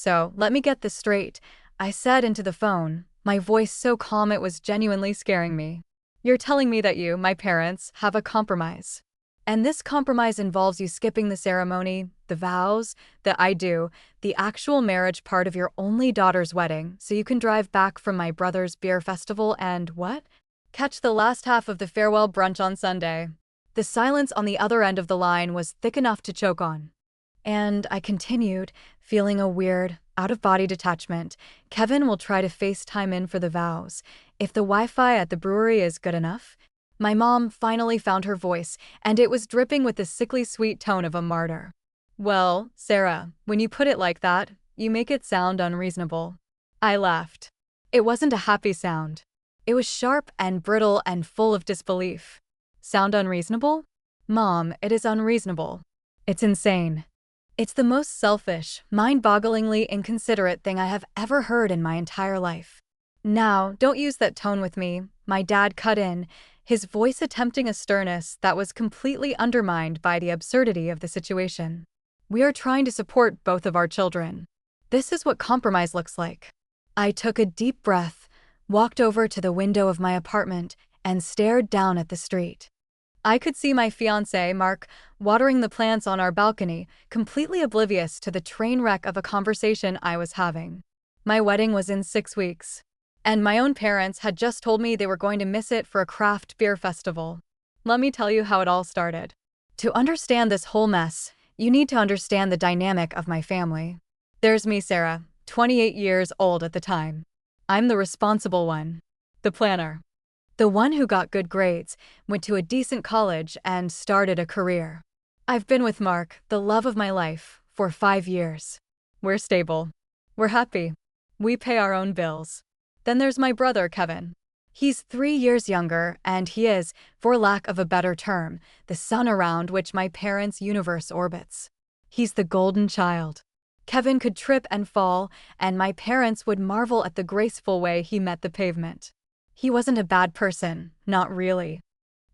So, let me get this straight, I said into the phone, my voice so calm it was genuinely scaring me. You're telling me that you, my parents, have a compromise. And this compromise involves you skipping the ceremony, the vows, the I do, the actual marriage part of your only daughter's wedding, so you can drive back from my brother's beer festival and what? Catch the last half of the farewell brunch on Sunday. The silence on the other end of the line was thick enough to choke on. And I continued, feeling a weird, out-of-body detachment. Kevin will try to FaceTime in for the vows. If the Wi-Fi at the brewery is good enough. My mom finally found her voice, and it was dripping with the sickly sweet tone of a martyr. Well, Sarah, when you put it like that, you make it sound unreasonable. I laughed. It wasn't a happy sound. It was sharp and brittle and full of disbelief. Sound unreasonable? Mom, it is unreasonable. It's insane. It's the most selfish, mind-bogglingly inconsiderate thing I have ever heard in my entire life. Now, don't use that tone with me, my dad cut in, his voice attempting a sternness that was completely undermined by the absurdity of the situation. We are trying to support both of our children. This is what compromise looks like. I took a deep breath, walked over to the window of my apartment, and stared down at the street. I could see my fiancé, Mark, watering the plants on our balcony, completely oblivious to the train wreck of a conversation I was having. My wedding was in 6 weeks. And my own parents had just told me they were going to miss it for a craft beer festival. Let me tell you how it all started. To understand this whole mess, you need to understand the dynamic of my family. There's me, Sarah, 28 years old at the time. I'm the responsible one. The planner. The one who got good grades, went to a decent college, and started a career. I've been with Mark, the love of my life, for 5 years. We're stable. We're happy. We pay our own bills. Then there's my brother, Kevin. He's 3 years younger, and he is, for lack of a better term, the sun around which my parents' universe orbits. He's the golden child. Kevin could trip and fall, and my parents would marvel at the graceful way he met the pavement. He wasn't a bad person, not really.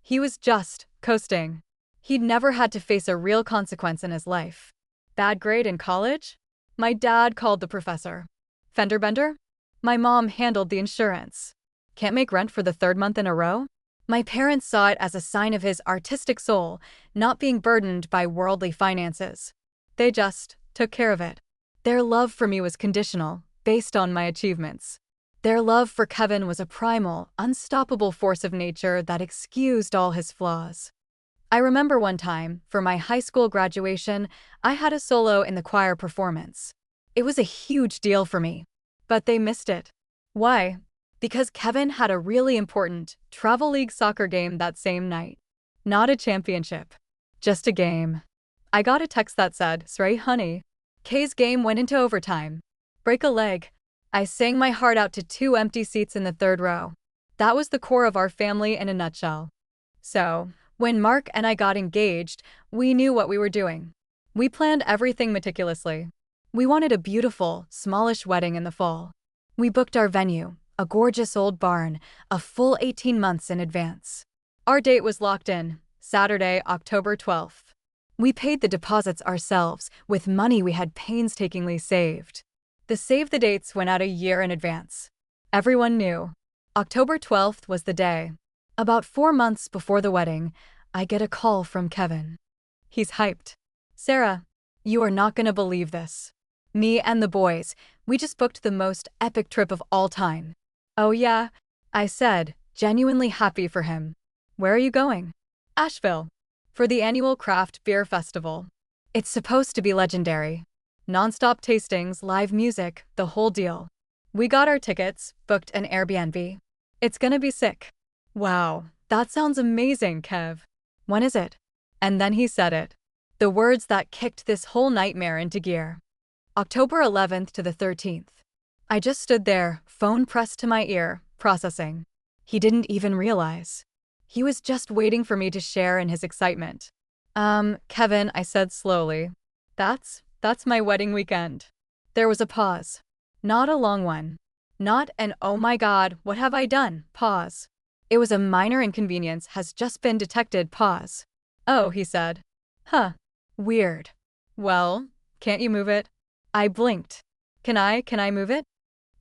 He was just coasting. He'd never had to face a real consequence in his life. Bad grade in college? My dad called the professor. Fender bender? My mom handled the insurance. Can't make rent for the 3rd month in a row? My parents saw it as a sign of his artistic soul, not being burdened by worldly finances. They just took care of it. Their love for me was conditional, based on my achievements. Their love for Kevin was a primal, unstoppable force of nature that excused all his flaws. I remember one time, for my high school graduation, I had a solo in the choir performance. It was a huge deal for me. But they missed it. Why? Because Kevin had a really important travel league soccer game that same night. Not a championship. Just a game. I got a text that said, "Sorry, honey. Kay's game went into overtime. Break a leg." I sang my heart out to 2 empty seats in the 3rd row. That was the core of our family in a nutshell. So, when Mark and I got engaged, we knew what we were doing. We planned everything meticulously. We wanted a beautiful, smallish wedding in the fall. We booked our venue, a gorgeous old barn, a full 18 months in advance. Our date was locked in, Saturday, October 12th. We paid the deposits ourselves, with money we had painstakingly saved. The save the dates went out a year in advance. Everyone knew. October 12th was the day. About 4 months before the wedding, I get a call from Kevin. He's hyped. "Sarah, you are not gonna believe this. Me and the boys, we just booked the most epic trip of all time." "Oh yeah?" I said, genuinely happy for him. "Where are you going?" "Asheville. For the annual craft beer festival. It's supposed to be legendary. Non-stop tastings, live music, the whole deal. We got our tickets, booked an Airbnb. It's gonna be sick." "Wow, that sounds amazing, Kev. When is it?" And then he said it. The words that kicked this whole nightmare into gear. October 11th to the 13th. I just stood there, phone pressed to my ear, processing. He didn't even realize. He was just waiting for me to share in his excitement. Kevin," I said slowly. That's my wedding weekend." There was a pause. Not a long one. Not an "oh my god, what have I done" pause. It was a minor inconvenience has just been detected pause. "Oh," he said. "Huh. Weird. Well, can't you move it?" I blinked. Can I move it?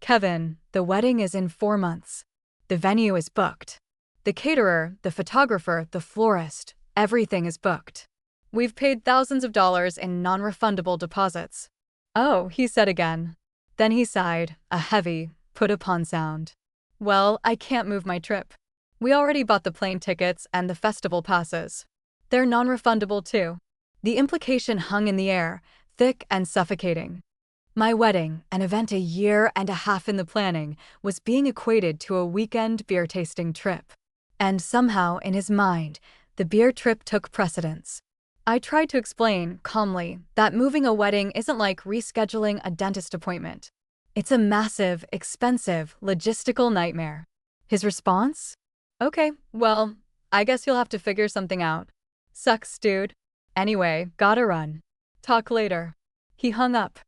Kevin, the wedding is in 4 months. The venue is booked. The caterer, the photographer, the florist, everything is booked. We've paid thousands of dollars in non-refundable deposits. Oh, he said again. Then he sighed, a heavy, put-upon sound. Well, I can't move my trip. We already bought the plane tickets and the festival passes. They're non-refundable too. The implication hung in the air, thick and suffocating. My wedding, an event a year and a half in the planning, was being equated to a weekend beer-tasting trip. And somehow, in his mind, the beer trip took precedence. I tried to explain, calmly, that moving a wedding isn't like rescheduling a dentist appointment. It's a massive, expensive, logistical nightmare. His response? Okay, well, I guess you'll have to figure something out. Sucks, dude. Anyway, gotta run. Talk later. He hung up.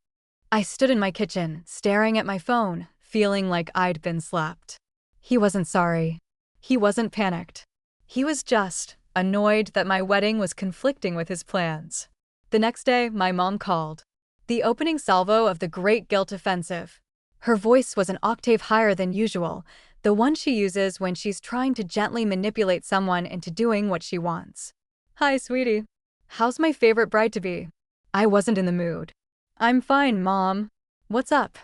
I stood in my kitchen, staring at my phone, feeling like I'd been slapped. He wasn't sorry. He wasn't panicked. He was just annoyed that my wedding was conflicting with his plans. The next day, my mom called. The opening salvo of the Great Guilt Offensive. Her voice was an octave higher than usual, the one she uses when she's trying to gently manipulate someone into doing what she wants. Hi, sweetie. How's my favorite bride-to-be? I wasn't in the mood. I'm fine, Mom. What's up?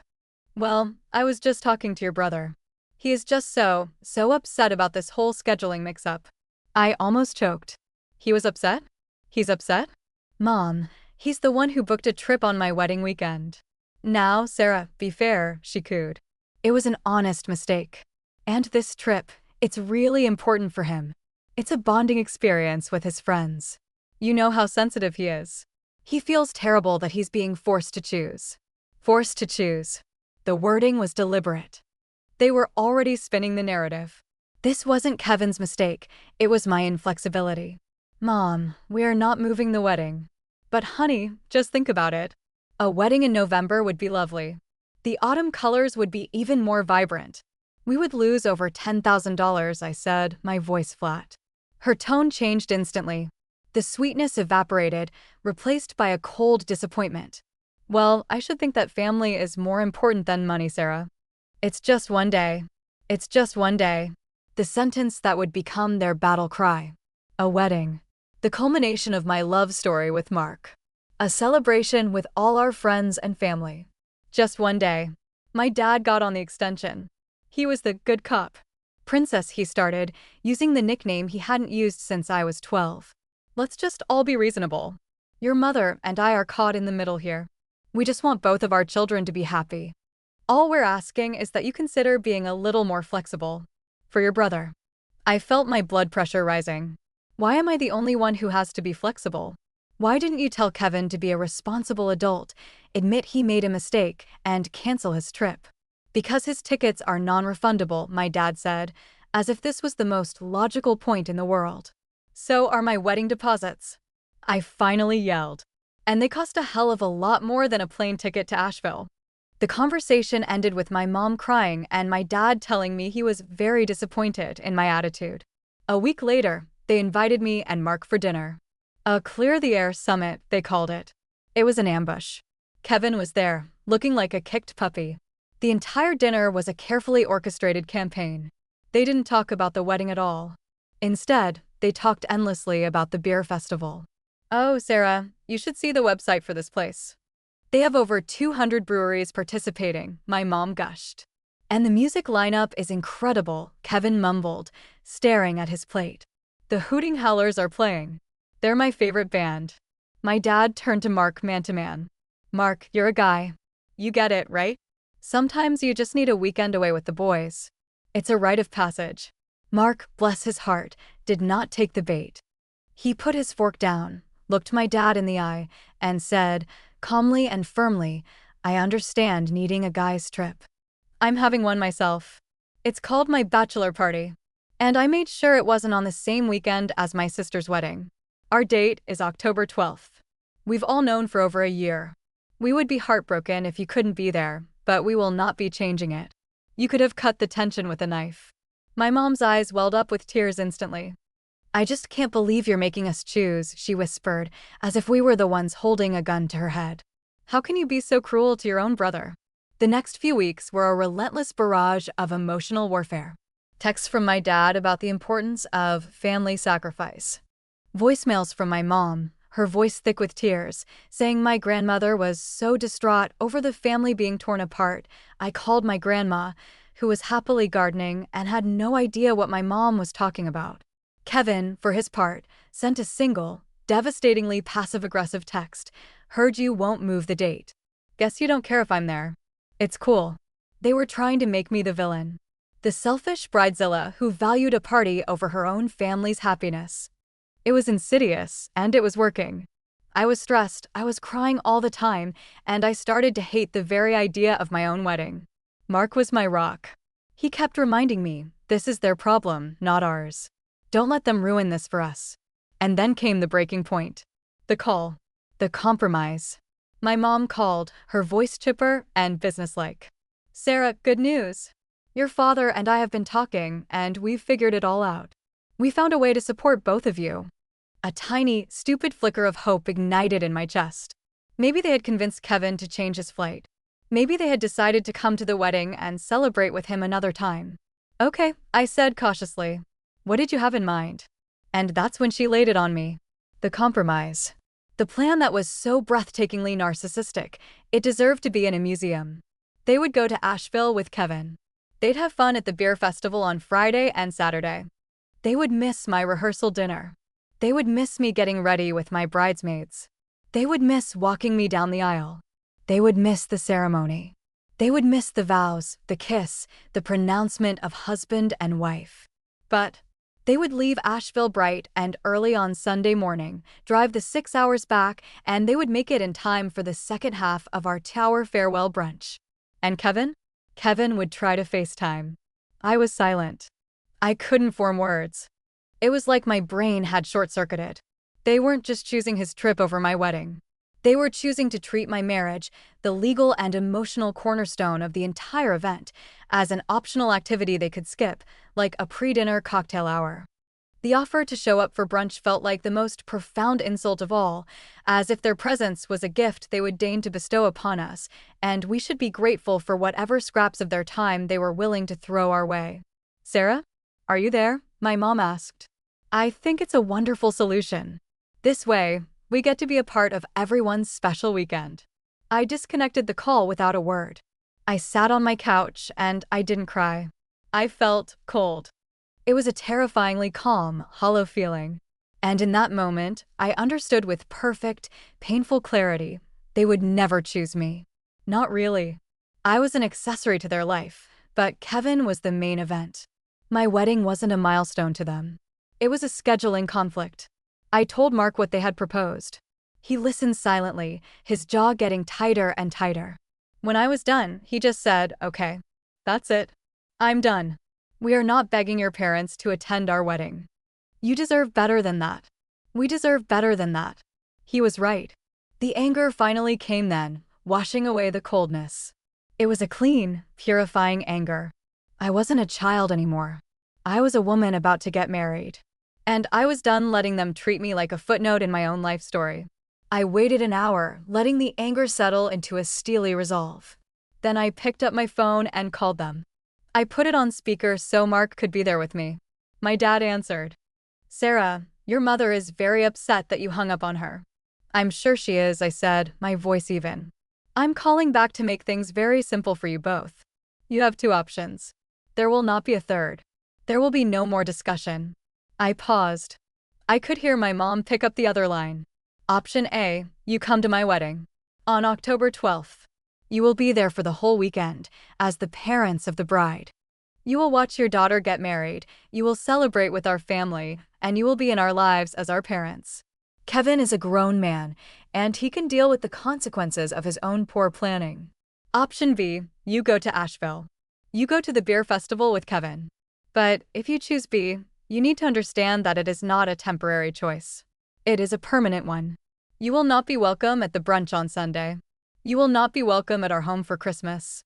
Well, I was just talking to your brother. He is just so upset about this whole scheduling mix-up. I almost choked. He was upset? He's upset? Mom, he's the one who booked a trip on my wedding weekend. Now, Sarah, be fair, she cooed. It was an honest mistake. And this trip, it's really important for him. It's a bonding experience with his friends. You know how sensitive he is. He feels terrible that he's being forced to choose. Forced to choose. The wording was deliberate. They were already spinning the narrative. This wasn't Kevin's mistake, it was my inflexibility. Mom, we're not moving the wedding. But honey, just think about it. A wedding in November would be lovely. The autumn colors would be even more vibrant. We would lose over $10,000, I said, my voice flat. Her tone changed instantly. The sweetness evaporated, replaced by a cold disappointment. Well, I should think that family is more important than money, Sarah. It's just one day. It's just one day. The sentence that would become their battle cry. A wedding. The culmination of my love story with Mark. A celebration with all our friends and family. Just one day. My dad got on the extension. He was the good cop. Princess, he started, using the nickname he hadn't used since I was 12. Let's just all be reasonable. Your mother and I are caught in the middle here. We just want both of our children to be happy. All we're asking is that you consider being a little more flexible. For your brother. I felt my blood pressure rising. Why am I the only one who has to be flexible? Why didn't you tell Kevin to be a responsible adult, admit he made a mistake, and cancel his trip? Because his tickets are non-refundable, my dad said, as if this was the most logical point in the world. So are my wedding deposits. I finally yelled. And they cost a hell of a lot more than a plane ticket to Asheville. The conversation ended with my mom crying and my dad telling me he was very disappointed in my attitude. A week later, they invited me and Mark for dinner. A clear-the-air summit, they called it. It was an ambush. Kevin was there, looking like a kicked puppy. The entire dinner was a carefully orchestrated campaign. They didn't talk about the wedding at all. Instead, they talked endlessly about the beer festival. Oh, Sarah, you should see the website for this place. They have over 200 breweries participating, my mom gushed. And the music lineup is incredible, Kevin mumbled, staring at his plate. The Hooting Howlers are playing. They're my favorite band. My dad turned to Mark man to man. Mark, you're a guy. You get it, right? Sometimes you just need a weekend away with the boys. It's a rite of passage. Mark, bless his heart, did not take the bait. He put his fork down, looked my dad in the eye, and said, calmly and firmly, I understand needing a guy's trip. I'm having one myself. It's called my bachelor party. And I made sure it wasn't on the same weekend as my sister's wedding. Our date is October 12th. We've all known for over a year. We would be heartbroken if you couldn't be there, but we will not be changing it. You could have cut the tension with a knife. My mom's eyes welled up with tears instantly. I just can't believe you're making us choose, she whispered, as if we were the ones holding a gun to her head. How can you be so cruel to your own brother? The next few weeks were a relentless barrage of emotional warfare. Texts from my dad about the importance of family sacrifice. Voicemails from my mom, her voice thick with tears, saying my grandmother was so distraught over the family being torn apart. I called my grandma, who was happily gardening and had no idea what my mom was talking about. Kevin, for his part, sent a single, devastatingly passive-aggressive text. Heard you won't move the date. Guess you don't care if I'm there. It's cool. They were trying to make me the villain. The selfish bridezilla who valued a party over her own family's happiness. It was insidious, and it was working. I was stressed, I was crying all the time, and I started to hate the very idea of my own wedding. Mark was my rock. He kept reminding me, this is their problem, not ours. Don't let them ruin this for us. And then came the breaking point. The call. The compromise. My mom called, her voice chipper and businesslike. Sarah, good news. Your father and I have been talking, and we've figured it all out. We found a way to support both of you. A tiny, stupid flicker of hope ignited in my chest. Maybe they had convinced Kevin to change his flight. Maybe they had decided to come to the wedding and celebrate with him another time. Okay, I said cautiously. What did you have in mind? And that's when she laid it on me. The compromise. The plan that was so breathtakingly narcissistic, it deserved to be in a museum. They would go to Asheville with Kevin. They'd have fun at the beer festival on Friday and Saturday. They would miss my rehearsal dinner. They would miss me getting ready with my bridesmaids. They would miss walking me down the aisle. They would miss the ceremony. They would miss the vows, the kiss, the pronouncement of husband and wife. But they would leave Asheville bright and early on Sunday morning, drive the 6 hours back, and they would make it in time for the second half of our Tower farewell brunch. And Kevin? Kevin would try to FaceTime. I was silent. I couldn't form words. It was like my brain had short-circuited. They weren't just choosing his trip over my wedding. They were choosing to treat my marriage, the legal and emotional cornerstone of the entire event, as an optional activity they could skip, like a pre-dinner cocktail hour. The offer to show up for brunch felt like the most profound insult of all, as if their presence was a gift they would deign to bestow upon us, and we should be grateful for whatever scraps of their time they were willing to throw our way. Sarah? Are you there? My mom asked. I think it's a wonderful solution. This way, we get to be a part of everyone's special weekend. I disconnected the call without a word. I sat on my couch and I didn't cry. I felt cold. It was a terrifyingly calm, hollow feeling. And in that moment, I understood with perfect, painful clarity, they would never choose me. Not really. I was an accessory to their life, but Kevin was the main event. My wedding wasn't a milestone to them. It was a scheduling conflict. I told Mark what they had proposed. He listened silently, his jaw getting tighter and tighter. When I was done, he just said, okay, that's it. I'm done. We are not begging your parents to attend our wedding. You deserve better than that. We deserve better than that. He was right. The anger finally came then, washing away the coldness. It was a clean, purifying anger. I wasn't a child anymore. I was a woman about to get married. And I was done letting them treat me like a footnote in my own life story. I waited an hour, letting the anger settle into a steely resolve. Then I picked up my phone and called them. I put it on speaker so Mark could be there with me. My dad answered. Sarah, your mother is very upset that you hung up on her. I'm sure she is, I said, my voice even. I'm calling back to make things very simple for you both. You have two options. There will not be a third. There will be no more discussion. I paused. I could hear my mom pick up the other line. Option A, you come to my wedding. On October 12th. You will be there for the whole weekend, as the parents of the bride. You will watch your daughter get married, you will celebrate with our family, and you will be in our lives as our parents. Kevin is a grown man, and he can deal with the consequences of his own poor planning. Option B, you go to Asheville. You go to the beer festival with Kevin. But if you choose B, you need to understand that it is not a temporary choice. It is a permanent one. You will not be welcome at the brunch on Sunday. You will not be welcome at our home for Christmas.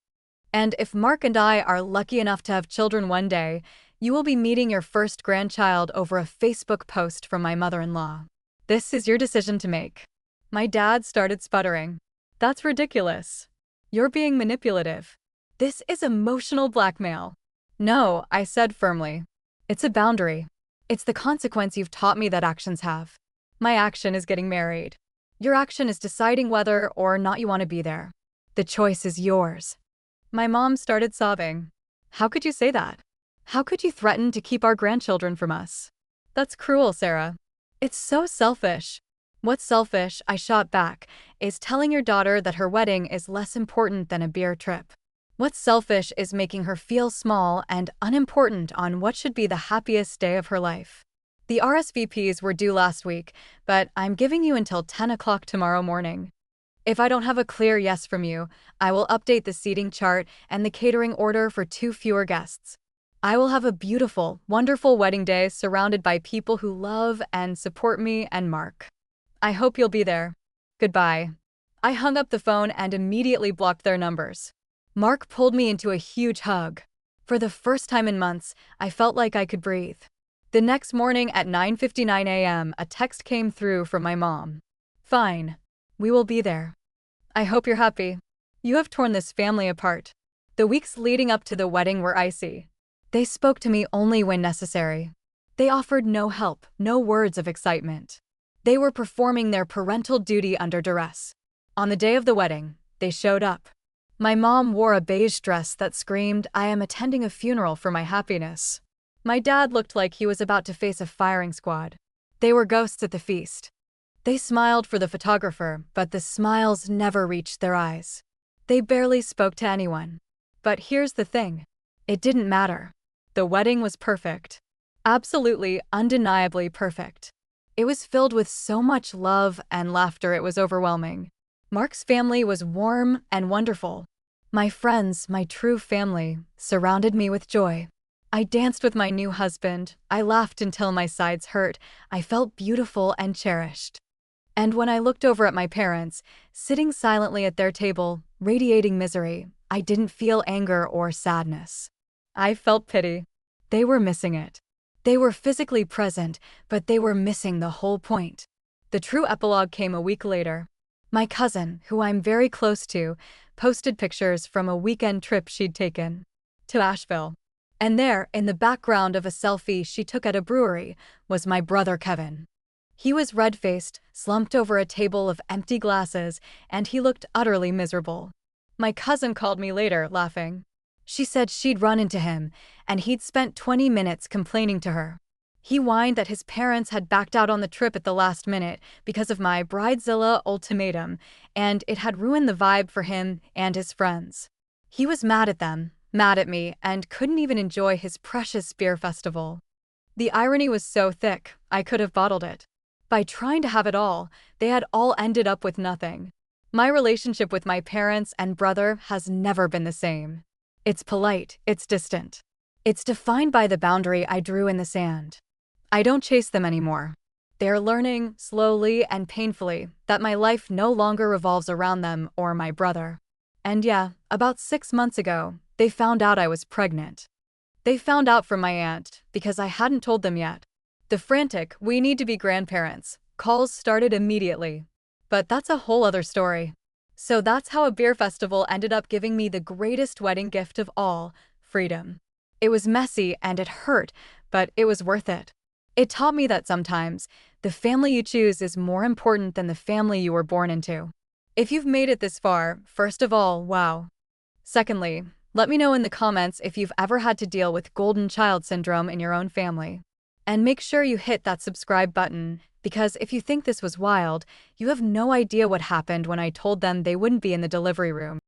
And if Mark and I are lucky enough to have children one day, you will be meeting your first grandchild over a Facebook post from my mother-in-law. This is your decision to make. My dad started sputtering. That's ridiculous. You're being manipulative. This is emotional blackmail. No, I said firmly. It's a boundary. It's the consequence you've taught me that actions have. My action is getting married. Your action is deciding whether or not you want to be there. The choice is yours. My mom started sobbing. How could you say that? How could you threaten to keep our grandchildren from us? That's cruel, Sarah. It's so selfish. What's selfish, I shot back, is telling your daughter that her wedding is less important than a beer trip. What's selfish is making her feel small and unimportant on what should be the happiest day of her life. The RSVPs were due last week, but I'm giving you until 10 o'clock tomorrow morning. If I don't have a clear yes from you, I will update the seating chart and the catering order for 2 fewer guests. I will have a beautiful, wonderful wedding day surrounded by people who love and support me and Mark. I hope you'll be there. Goodbye. I hung up the phone and immediately blocked their numbers. Mark pulled me into a huge hug. For the first time in months, I felt like I could breathe. The next morning at 9:59 a.m., a text came through from my mom. Fine. We will be there. I hope you're happy. You have torn this family apart. The weeks leading up to the wedding were icy. They spoke to me only when necessary. They offered no help, no words of excitement. They were performing their parental duty under duress. On the day of the wedding, they showed up. My mom wore a beige dress that screamed, "I am attending a funeral for my happiness." My dad looked like he was about to face a firing squad. They were ghosts at the feast. They smiled for the photographer, but the smiles never reached their eyes. They barely spoke to anyone. But here's the thing. It didn't matter. The wedding was perfect. Absolutely, undeniably perfect. It was filled with so much love and laughter it was overwhelming. Mark's family was warm and wonderful. My friends, my true family, surrounded me with joy. I danced with my new husband. I laughed until my sides hurt. I felt beautiful and cherished. And when I looked over at my parents, sitting silently at their table, radiating misery, I didn't feel anger or sadness. I felt pity. They were missing it. They were physically present, but they were missing the whole point. The true epilogue came a week later. My cousin, who I'm very close to, posted pictures from a weekend trip she'd taken to Asheville. And there, in the background of a selfie she took at a brewery, was my brother Kevin. He was red-faced, slumped over a table of empty glasses, and he looked utterly miserable. My cousin called me later, laughing. She said she'd run into him, and he'd spent 20 minutes complaining to her. He whined that his parents had backed out on the trip at the last minute because of my Bridezilla ultimatum, and it had ruined the vibe for him and his friends. He was mad at them, mad at me, and couldn't even enjoy his precious beer festival. The irony was so thick, I could have bottled it. By trying to have it all, they had all ended up with nothing. My relationship with my parents and brother has never been the same. It's polite, it's distant. It's defined by the boundary I drew in the sand. I don't chase them anymore. They're learning, slowly and painfully, that my life no longer revolves around them or my brother. And yeah, about 6 months ago, they found out I was pregnant. They found out from my aunt, because I hadn't told them yet. The frantic, "we need to be grandparents," calls started immediately. But that's a whole other story. So that's how a beer festival ended up giving me the greatest wedding gift of all, freedom. It was messy and it hurt, but it was worth it. It taught me that sometimes, the family you choose is more important than the family you were born into. If you've made it this far, first of all, wow. Secondly, let me know in the comments if you've ever had to deal with golden child syndrome in your own family. And make sure you hit that subscribe button, because if you think this was wild, you have no idea what happened when I told them they wouldn't be in the delivery room.